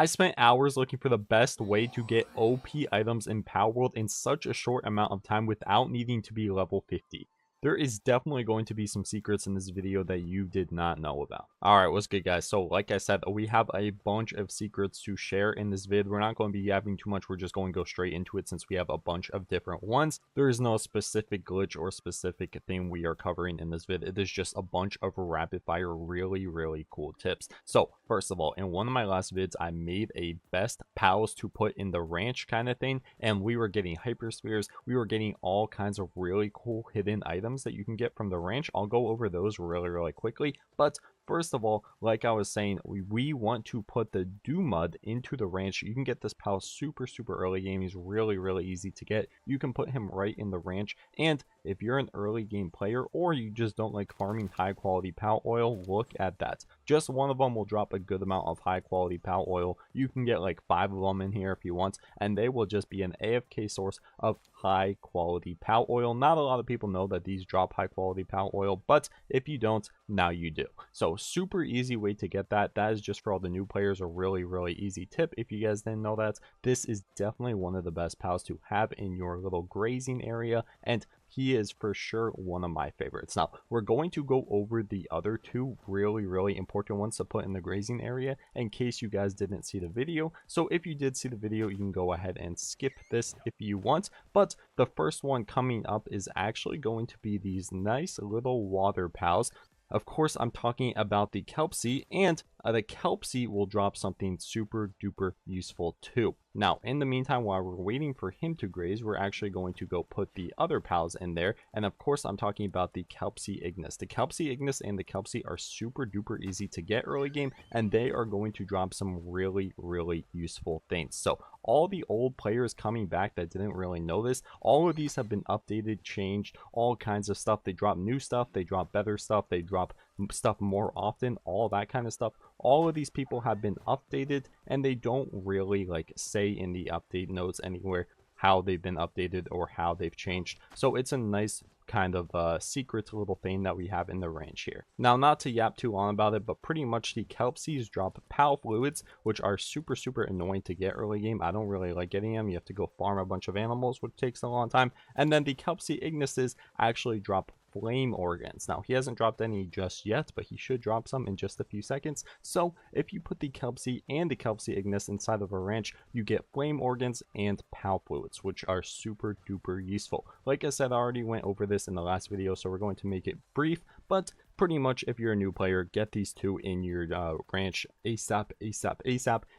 I spent hours looking for the best way to get OP items in Palworld in such a short amount of time without needing to be level 50. There is definitely going to be some secrets in this video that you did not know about. Alright, what's good guys? So like I said, we have a bunch of secrets to share in this vid. We're not going to be having too much, we're just going to go straight into it since we have a bunch of different ones. There is no specific glitch or specific thing we are covering in this vid. It is just a bunch of rapid fire really cool tips. So first of all, in one of my last vids, I made a best pals to put in the ranch kind of thing, and we were getting hyper spheres, we were getting all kinds of really cool hidden items that you can get from the ranch. I'll go over those really quickly, but first of all, like I was saying, we want to put the Mud into the ranch. You can get this pal super early game. He's really easy to get. You can put him right in the ranch, and if you're an early game player or you just don't like farming high quality pal oil, look at that. Just one of them will drop a good amount of high quality pal oil. You can get like 5 of them in here if you want, and they will just be an AFK source of high quality pal oil. Not a lot of people know that these drop high quality pal oil, but if you don't, now you do. So super easy way to get that. That is just for all the new players, a really easy tip. If you guys didn't know that, this is definitely one of the best pals to have in your little grazing area, and he is for sure one of my favorites. Now, we're going to go over the other two really important ones to put in the grazing area in case you guys didn't see the video. So if you did see the video, you can go ahead and skip this if you want. But the first one coming up is actually going to be these nice little water pals. Of course, I'm talking about the Kelpsy, and the Kelpsy will drop something super duper useful too. Now, in the meantime, while we're waiting for him to graze, we're actually going to go put the other pals in there. And of course, I'm talking about the Kelpsy Ignis. The Kelpsy Ignis and the Kelpsy are super duper easy to get early game, and they are going to drop some really useful things. So all the old players coming back that didn't really know this, all of these have been updated, changed, all kinds of stuff. They drop new stuff, they drop better stuff, they drop stuff more often, all that kind of stuff. All of these people have been updated, and they don't really like say in the update notes anywhere how they've been updated or how they've changed. So it's a nice kind of secret little thing that we have in the ranch here. Now, not to yap too long about it, but pretty much the Kelpsies drop pal fluids, which are super annoying to get early game. I don't really like getting them. You have to go farm a bunch of animals, which takes a long time. And then the Kelpsy Ignises actually drop flame organs. Now, he hasn't dropped any just yet, but he should drop some in just a few seconds. So if you put the Kelpsy and the Kelpsy Ignis inside of a ranch, you get flame organs and pal fluids, which are super duper useful. Like I said, I already went over this in the last video, so we're going to make it brief, but pretty much if you're a new player, get these two in your ranch ASAP.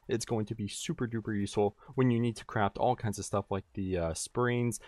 It's going to be super duper useful when you need to craft all kinds of stuff like the springs,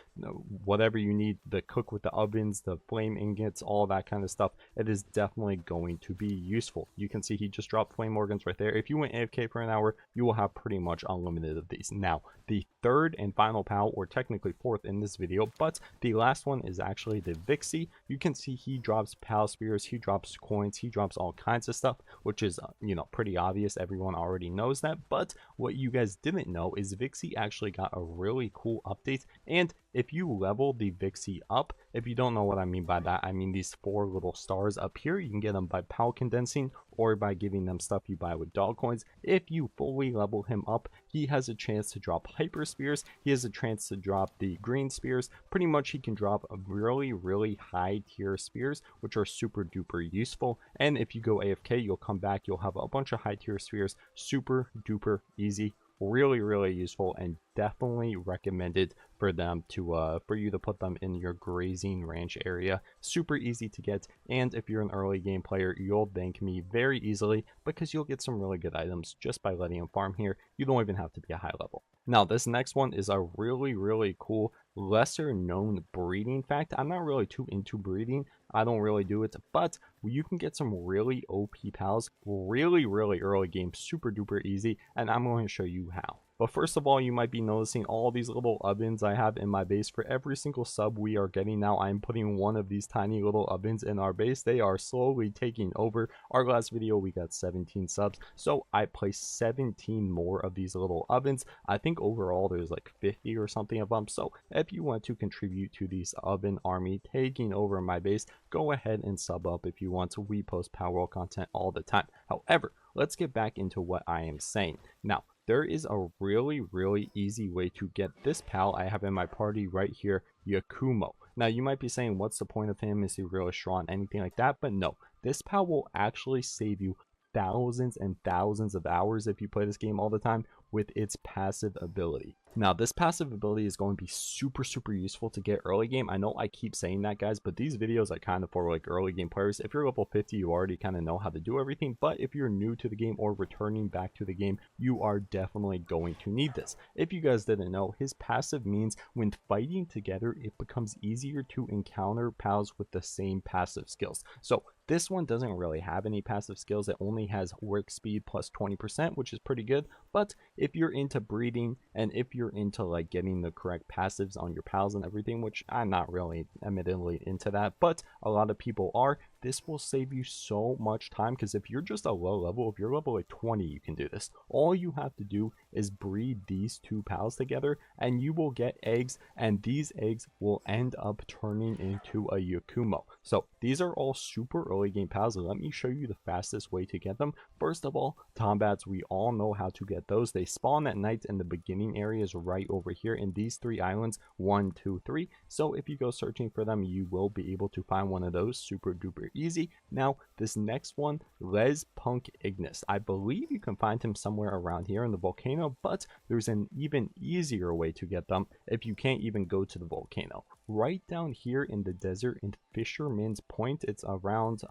whatever you need, the cook with the ovens, the flame ingots, all that kind of stuff. It is definitely going to be useful. You can see he just dropped flame organs right there. If you went AFK for an hour, you will have pretty much unlimited of these. Now, the third and final pal, or technically fourth in this video, but the last one is actually the Vixy. You can see he drops pal spears, he drops coins, he drops all kinds of stuff, which is you know, pretty obvious. Everyone already knows that. But what you guys didn't know is Vixy actually got a really cool update, and if you level the Vixy up, if you don't know what I mean by that, I mean these 4 little stars up here. You can get them by pal condensing or by giving them stuff you buy with dog coins. If you fully level him up, he has a chance to drop hyper spears, he has a chance to drop the green spears. Pretty much he can drop a really high tier spears, which are super duper useful. And if you go AFK, you'll come back, you'll have a bunch of high tier spears. Super duper easy, really useful, and definitely recommended for them to for you to put them in your grazing ranch area. Super easy to get, and if you're an early game player, you'll thank me very easily because you'll get some really good items just by letting them farm here. You don't even have to be a high level. Now, this next one is a really cool, lesser known breeding fact. I'm not really too into breeding. I don't really do it, but you can get some really OP pals really early game, super duper easy, and I'm going to show you how. But first of all, you might be noticing all these little ovens I have in my base. For every single sub we are getting now, I'm putting one of these tiny little ovens in our base. They are slowly taking over. Our last video, we got 17 subs, so I placed 17 more of these little ovens. I think overall there's like 50 or something of them. So if you want to contribute to these oven army taking over my base, go ahead and sub up if you want to. We post Palworld content all the time. However, let's get back into what I am saying. Now, there is a really easy way to get this pal I have in my party right here, Yakumo. Now you might be saying, what's the point of him? Is he really strong? Anything like that? But no, this pal will actually save you thousands and thousands of hours if you play this game all the time with its passive ability. Now, this passive ability is going to be super useful to get early game. I know I keep saying that, guys, but these videos are kind of for like early game players. If you're level 50, you already kind of know how to do everything, but if you're new to the game or returning back to the game, you are definitely going to need this. If you guys didn't know, his passive means when fighting together, it becomes easier to encounter pals with the same passive skills. So this one doesn't really have any passive skills. It only has work speed plus 20%, which is pretty good. But if you're into breeding and if you're into like getting the correct passives on your pals and everything, which I'm not really admittedly into that, but a lot of people are, this will save you so much time. Because if you're just a low level, if you're level like 20, you can do this. All you have to do is breed these two pals together and you will get eggs, and these eggs will end up turning into a Yakumo. So these are all super early game pals. Let me show you the fastest way to get them. First of all, Tombats, we all know how to get those. They spawn at night in the beginning areas right over here in these 3 islands, 1, 2, 3. So if you go searching for them, you will be able to find one of those super duper easy. Now this next one, Les Punk Ignis, I believe you can find him somewhere around here in the volcano, but there's an even easier way to get them if you can't even go to the volcano. Right down here in the desert in Fisherman's Point, it's around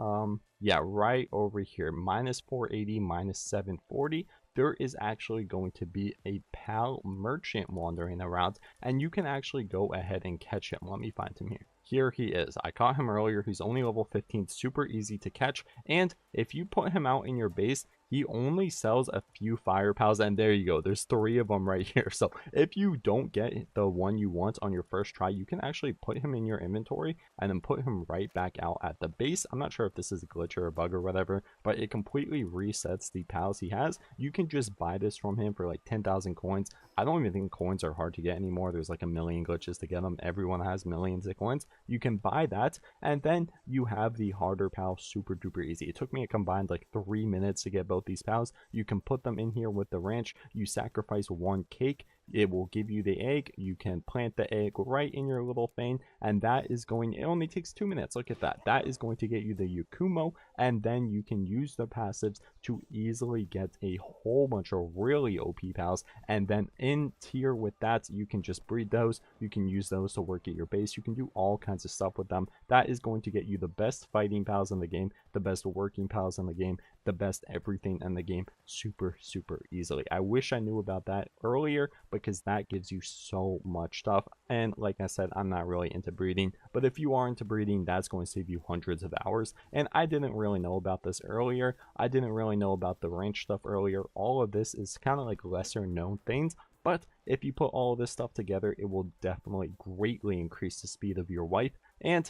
yeah, right over here, minus 480, minus 740. There is actually going to be a pal merchant wandering around, and you can actually go ahead and catch him. Let me find him here. Here he is. I caught him earlier. He's only level 15, super easy to catch. And if you put him out in your base, he only sells a few fire pals, and there you go. There's 3 of them right here. So if you don't get the one you want on your first try, you can actually put him in your inventory and then put him right back out at the base. I'm not sure if this is a glitch or a bug or whatever, but it completely resets the pals he has. You can just buy this from him for like 10,000 coins. I don't even think coins are hard to get anymore. There's like a million glitches to get them. Everyone has millions of coins. You can buy that, and then you have the harder pal super duper easy. It took me a combined like 3 minutes to get both these pals. You can put them in here with the ranch. You sacrifice 1 cake, it will give you the egg. You can plant the egg right in your little thing, and that is going, it only takes 2 minutes. Look at that. That is going to get you the Yakumo, and then you can use the passives to easily get a whole bunch of really OP pals. And then in tier with that, you can just breed those. You can use those to work at your base. You can do all kinds of stuff with them. That is going to get you the best fighting pals in the game, the best working pals in the game, the best everything in the game super easily. I wish I knew about that earlier, because that gives you so much stuff. And like I said, I'm not really into breeding, but if you are into breeding, that's going to save you hundreds of hours. And I didn't really know about this earlier. I didn't really know about the ranch stuff earlier. All of this is kind of like lesser known things, but if you put all of this stuff together, it will definitely greatly increase the speed of your wife. And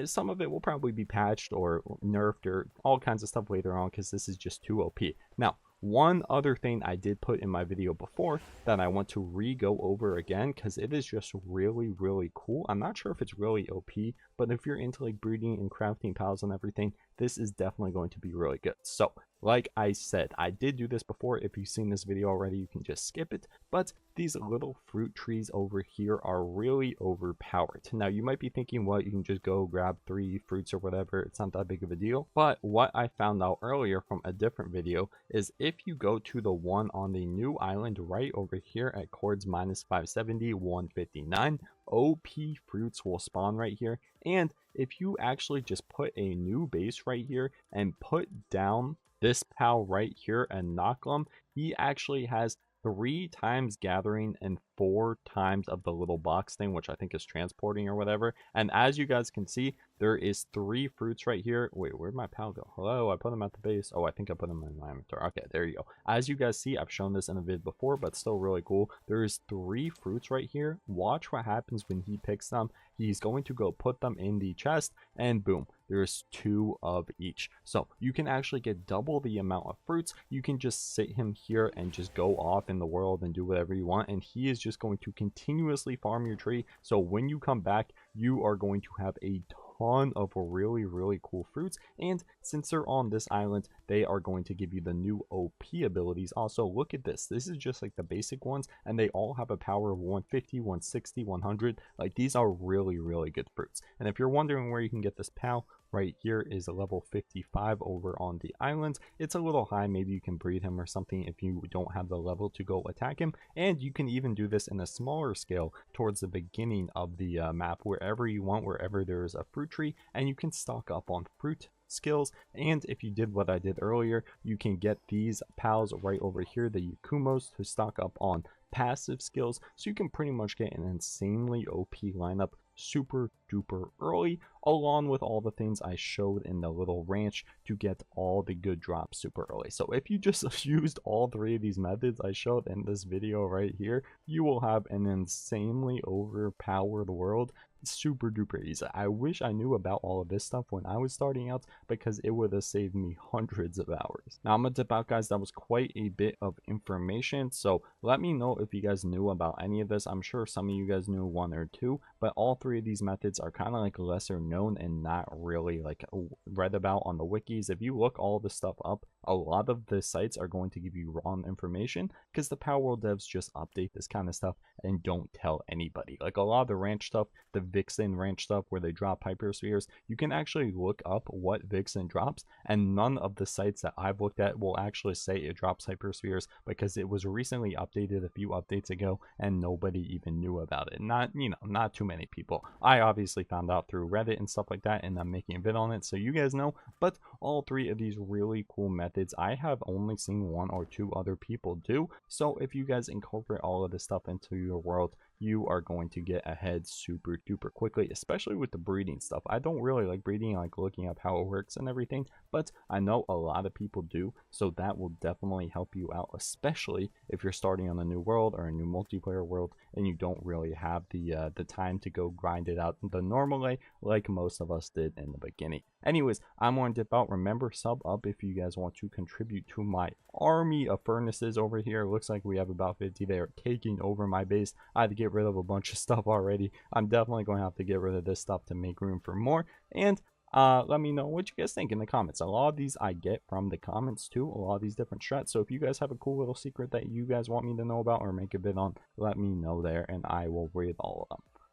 some of it will probably be patched or nerfed or all kinds of stuff later on, because this is just too OP. Now, one other thing I did put in my video before that I want to re-go over again, because it is just really cool. I'm not sure if it's really OP, but if you're into like breeding and crafting pals and everything, this is definitely going to be really good. So like I said, I did do this before. If you've seen this video already, you can just skip it. But these little fruit trees over here are really overpowered. Now you might be thinking, well, you can just go grab 3 fruits or whatever. It's not that big of a deal. But what I found out earlier from a different video is if you go to the one on the new island right over here at chords minus 570, 159, OP fruits will spawn right here. And if you actually just put a new base right here and put down this pal right here and knock him, he actually has 3 times gathering and 4 times of the little box thing, which I think is transporting or whatever. And as you guys can see, there is 3 fruits right here. Wait, where'd my pal go? Hello, I put him at the base. Oh, I think I put him in my inventory. Okay, there you go. As you guys see, I've shown this in a vid before, but still really cool. There is 3 fruits right here. Watch what happens when he picks them. He's going to go put them in the chest, and boom, there's 2 of each. So you can actually get double the amount of fruits. You can just sit him here and just go off in the world and do whatever you want, and he is just going to continuously farm your tree. So when you come back, you are going to have a ton of really cool fruits, and since they're on this island, they are going to give you the new OP abilities. Also, look at this. This is just like the basic ones, and they all have a power of 150, 160, 100. Like, these are really good fruits. And if you're wondering where you can get this pal, right here is a level 55 over on the island. It's a little high. Maybe you can breed him or something if you don't have the level to go attack him. And you can even do this in a smaller scale towards the beginning of the map, wherever you want, wherever there is a fruit tree, and you can stock up on fruit skills. And if you did what I did earlier, you can get these pals right over here, the Yakumos, to stock up on passive skills, so you can pretty much get an insanely OP lineup super duper early, along with all the things I showed in the little ranch to get all the good drops super early. So if you just used all three of these methods I showed in this video right here, you will have an insanely overpowered world super duper easy. I wish I knew about all of this stuff when I was starting out, because it would have saved me hundreds of hours. Now I'm gonna dip out, guys. That was quite a bit of information, so let me know if you guys knew about any of this. I'm sure some of you guys knew one or two, but all three of these methods are kind of like lesser known and not really like read about on the wikis. If you look all this stuff up, a lot of the sites are going to give you wrong information, because the Palworld devs just update this kind of stuff and don't tell anybody. Like a lot of the ranch stuff, the Vixen ranch stuff where they drop hyperspheres, you can actually look up what Vixen drops, and none of the sites that I've looked at will actually say it drops hyperspheres, because it was recently updated a few updates ago and nobody even knew about it. Not, you know, not too many people. I obviously found out through Reddit and stuff like that, and I'm making a vid on it so you guys know. But all three of these really cool methods I have only seen one or two other people do, so if you guys incorporate all of this stuff into your world, you are going to get ahead super duper quickly, especially with the breeding stuff. I don't really like breeding, like looking up how it works and everything, but I know a lot of people do, so that will definitely help you out, especially if you're starting on a new world or a new multiplayer world and you don't really have the time to go grind it out the normal way like most of us did in the beginning. Anyways, I'm going to dip out. Remember, sub up if you guys want to contribute to my army of furnaces over here. It looks like we have about 50. They are taking over my base. I had to get rid of a bunch of stuff already. I'm definitely going to have to get rid of this stuff to make room for more. And let me know what you guys think in the comments. A lot of these I get from the comments too, a lot of these different strats. So if you guys have a cool little secret that you guys want me to know about or make a bid on, let me know there and I will read all of them.